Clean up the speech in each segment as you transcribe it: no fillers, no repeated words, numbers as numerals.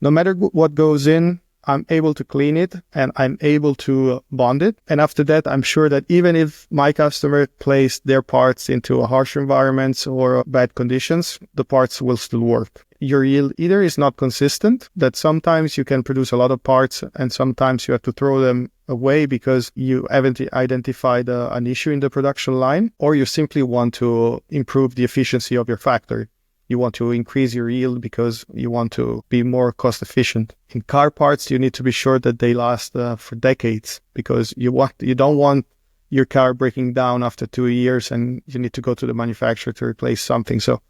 No matter what goes in, I'm able to clean it and I'm able to bond it. And after that, I'm sure that even if my customer placed their parts into harsh environments or bad conditions, the parts will still work. Your yield either is not consistent, that sometimes you can produce a lot of parts and sometimes you have to throw them away because you haven't identified an issue in the production line, or you simply want to improve the efficiency of your factory. You want to increase your yield because you want to be more cost efficient. In car parts, you need to be sure that they last for decades because you don't want your car breaking down after 2 years and you need to go to the manufacturer to replace something. So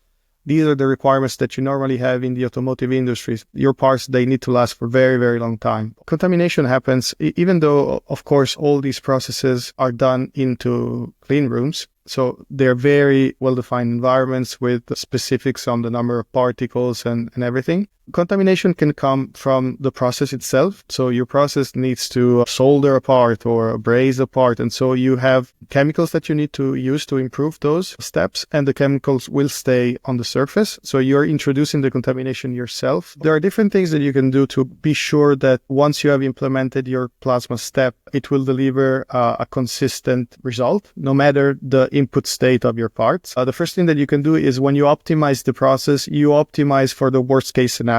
these are the requirements that you normally have in the automotive industry. Your parts, they need to last for a very, very long time. Contamination happens, even though, of course, all these processes are done into clean rooms. So they're very well-defined environments with the specifics on the number of particles and everything. Contamination can come from the process itself. So your process needs to solder a part or braze a part. And so you have chemicals that you need to use to improve those steps, and the chemicals will stay on the surface. So you're introducing the contamination yourself. There are different things that you can do to be sure that once you have implemented your plasma step, it will deliver a consistent result, no matter the input state of your parts. The first thing that you can do is when you optimize the process, you optimize for the worst case scenario.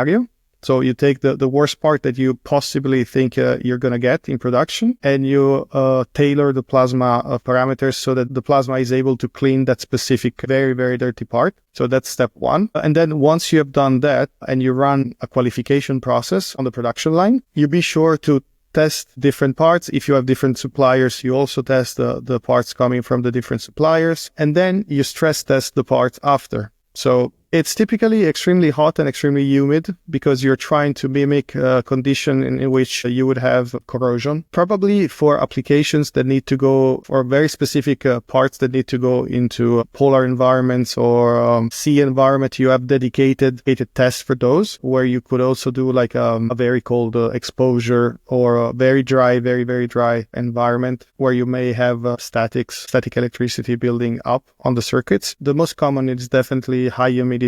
So you take the worst part that you possibly think you're going to get in production, and you tailor the plasma parameters so that the plasma is able to clean that specific very, very dirty part. So that's step one. And then once you have done that and you run a qualification process on the production line, you be sure to test different parts. If you have different suppliers, you also test the parts coming from the different suppliers, and then you stress test the parts after. So it's typically extremely hot and extremely humid because you're trying to mimic a condition in which you would have corrosion. Probably for applications that need to go, or very specific parts that need to go into polar environments or sea environment, you have dedicated tests for those, where you could also do like a very cold exposure or a very dry, very, very dry environment where you may have static electricity building up on the circuits. The most common is definitely high humidity,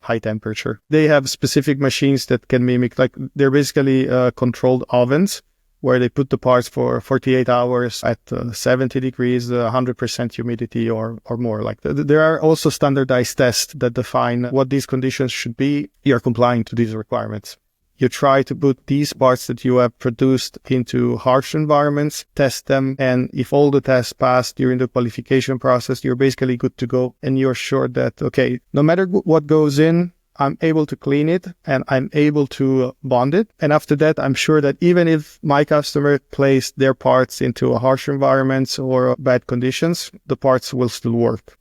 high temperature. They have specific machines that can mimic, like they're basically controlled ovens where they put the parts for 48 hours at 70 degrees, 100% humidity or more. Like there are also standardized tests that define what these conditions should be. You're complying to these requirements. You try to put these parts that you have produced into harsh environments, test them, and if all the tests pass during the qualification process, you're basically good to go. And you're sure that, okay, no matter what goes in, I'm able to clean it and I'm able to bond it. And after that, I'm sure that even if my customer placed their parts into harsh environments or bad conditions, the parts will still work.